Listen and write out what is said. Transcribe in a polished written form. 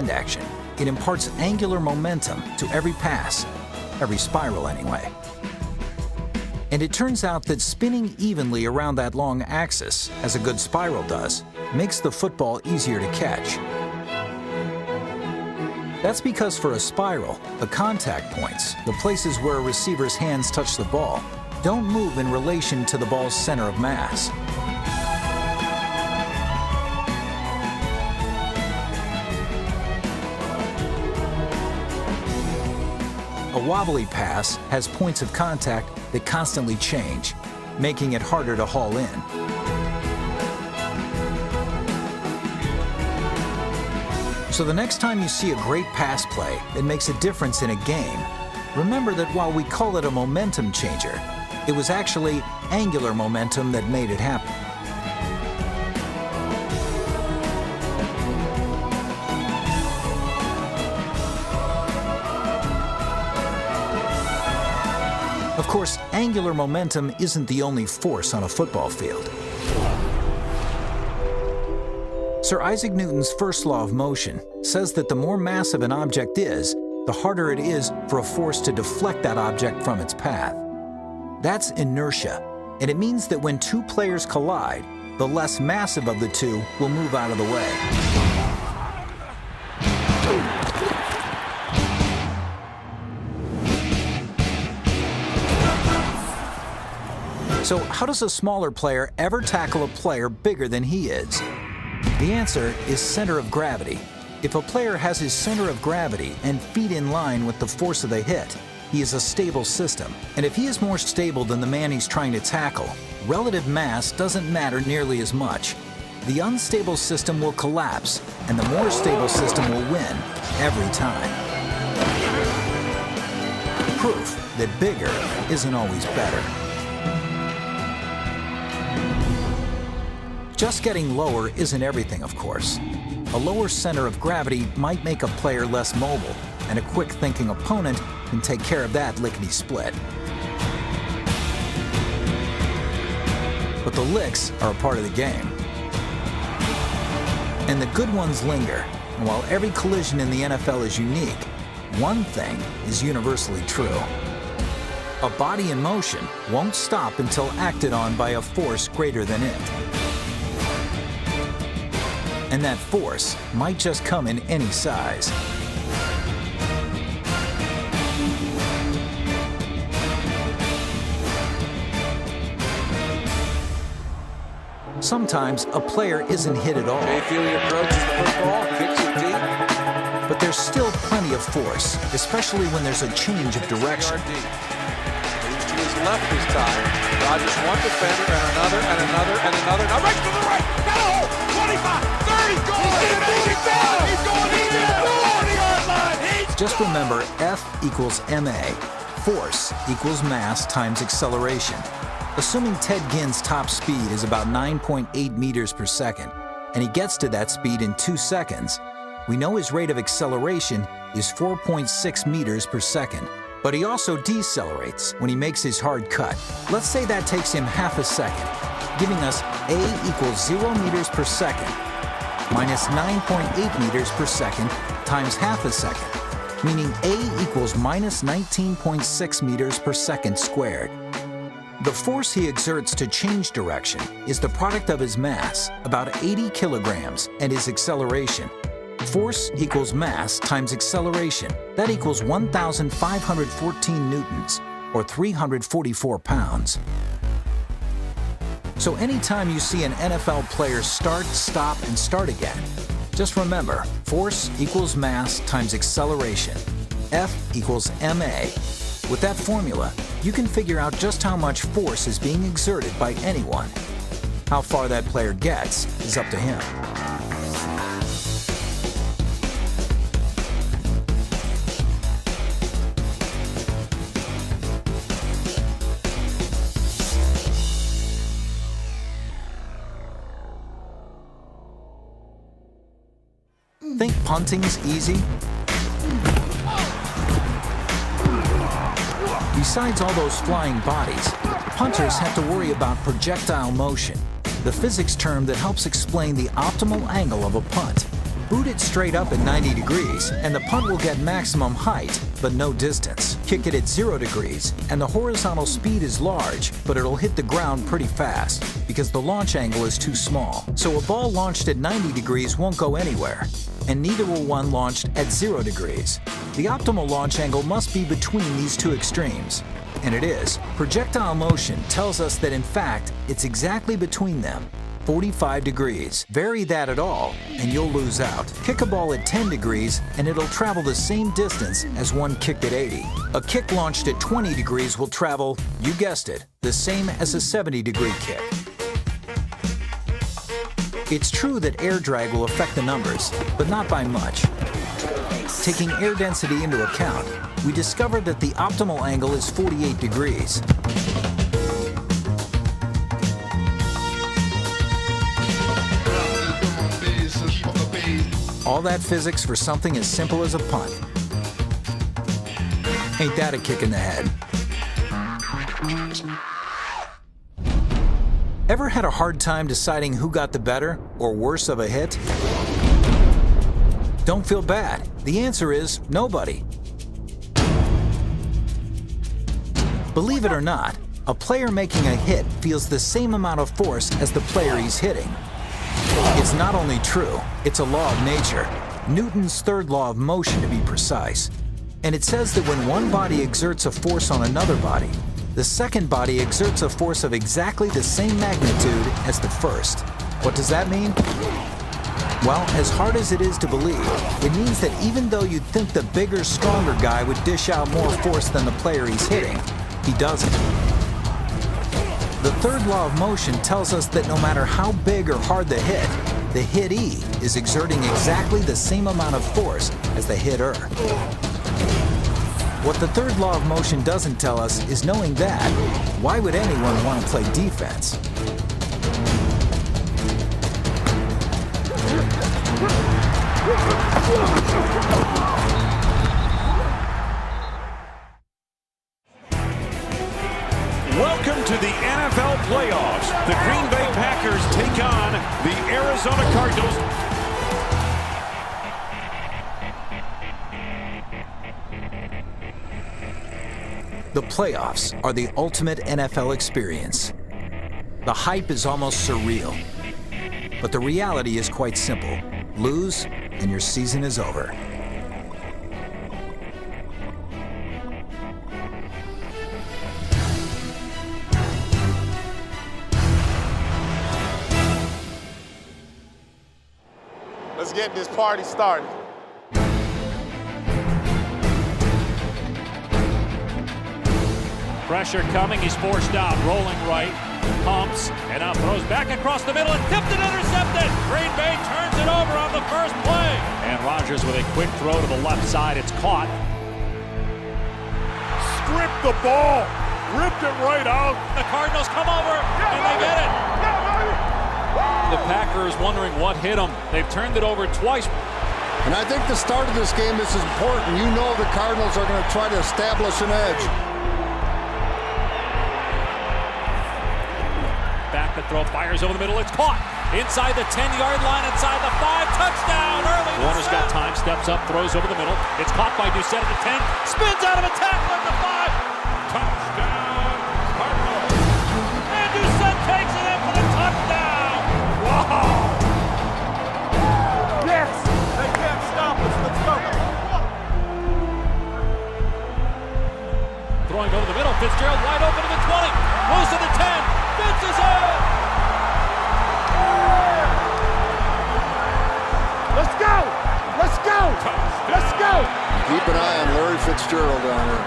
wind action. It imparts angular momentum to every pass, every spiral anyway. And it turns out that spinning evenly around that long axis, as a good spiral does, makes the football easier to catch. That's because for a spiral, the contact points, the places where a receiver's hands touch the ball, don't move in relation to the ball's center of mass. A wobbly pass has points of contact that constantly change, making it harder to haul in. So the next time you see a great pass play that makes a difference in a game, remember that while we call it a momentum changer, it was actually angular momentum that made it happen. Of course, angular momentum isn't the only force on a football field. Sir Isaac Newton's first law of motion says that the more massive an object is, the harder it is for a force to deflect that object from its path. That's inertia, and it means that when two players collide, the less massive of the two will move out of the way. So how does a smaller player ever tackle a player bigger than he is? The answer is center of gravity. If a player has his center of gravity and feet in line with the force of the hit, he is a stable system. And if he is more stable than the man he's trying to tackle, relative mass doesn't matter nearly as much. The unstable system will collapse, and the more stable system will win every time. Proof that bigger isn't always better. Just getting lower isn't everything, of course. A lower center of gravity might make a player less mobile, and a quick-thinking opponent can take care of that lickety-split. But the licks are a part of the game. And the good ones linger, and while every collision in the NFL is unique, one thing is universally true. A body in motion won't stop until acted on by a force greater than it. And that force might just come in any size. Sometimes a player isn't hit at all. Mayfield approaches the football, kicks it deep. But there's still plenty of force, especially when there's a change of direction. Moves to his left this time. Rodgers one defender and another and another and another. Now right to the right. Got a hole. 25, 30, going. He's going. He's in the 40-yard line. Just remember, F equals ma. Force equals mass times acceleration. Assuming Ted Ginn's top speed is about 9.8 meters per second, and he gets to that speed in 2 seconds, we know his rate of acceleration is 4.6 meters per second. But he also decelerates when he makes his hard cut. Let's say that takes him half a second, giving us a equals 0 meters per second minus 9.8 meters per second times half a second, meaning a equals minus 19.6 meters per second squared. The force he exerts to change direction is the product of his mass, about 80 kilograms, and his acceleration. Force equals mass times acceleration. That equals 1,514 newtons, or 344 pounds. So anytime you see an NFL player start, stop, and start again, just remember, force equals mass times acceleration. F equals ma. With that formula, you can figure out just how much force is being exerted by anyone. How far that player gets is up to him. Think punting's easy? Besides all those flying bodies, punters have to worry about projectile motion, the physics term that helps explain the optimal angle of a punt. Boot it straight up at 90 degrees, and the punt will get maximum height, but no distance. Kick it at 0 degrees, and the horizontal speed is large, but it'll hit the ground pretty fast, because the launch angle is too small. So a ball launched at 90 degrees won't go anywhere, and neither will one launched at 0 degrees. The optimal launch angle must be between these two extremes. And it is. Projectile motion tells us that in fact, it's exactly between them. 45 degrees. Vary that at all, and you'll lose out. Kick a ball at 10 degrees, and it'll travel the same distance as one kicked at 80. A kick launched at 20 degrees will travel, you guessed it, the same as a 70-degree kick. It's true that air drag will affect the numbers, but not by much. Taking air density into account, we discovered that the optimal angle is 48 degrees. All that physics for something as simple as a punt. Ain't that a kick in the head? Ever had a hard time deciding who got the better or worse of a hit? Don't feel bad. The answer is nobody. Believe it or not, a player making a hit feels the same amount of force as the player he's hitting. It's not only true, it's a law of nature, Newton's third law of motion to be precise. And it says that when one body exerts a force on another body, the second body exerts a force of exactly the same magnitude as the first. What does that mean? Well, as hard as it is to believe, it means that even though you'd think the bigger, stronger guy would dish out more force than the player he's hitting, he doesn't. The third law of motion tells us that no matter how big or hard the hittee is exerting exactly the same amount of force as the hitter. What the third law of motion doesn't tell us is knowing that, why would anyone want to play defense? Welcome to the NFL playoffs. The Green Bay Packers take on the Arizona Cardinals. The playoffs are the ultimate NFL experience. The hype is almost surreal. But the reality is quite simple. Lose, and your season is over. Let's get this party started. Pressure coming, he's forced out, rolling right, pumps, and now throws back across the middle and tipped and intercepted. Green Bay turns it over on the first play. And Rodgers with a quick throw to the left side, it's caught. Stripped the ball, ripped it right out. The Cardinals come over, and they get it. The Packers wondering what hit them. They've turned it over twice. And I think the start of this game, this is important. You know the Cardinals are going to try to establish an edge. Back the throw, fires over the middle, it's caught. Inside the 10-yard line, inside the 5, touchdown early. Warner's got time, steps up, throws over the middle. It's caught by Doucette at the 10, spins out of a tackle at the 5. Touchdown, Cardinals. And Doucette takes it in for the touchdown. Wow. Yes! They can't stop us. Let's go. Throwing over the middle, Fitzgerald wide open to the 20, moves to the 10. Fitz is in! Let's go! Let's go! Let's go! Keep an eye on Larry Fitzgerald down there.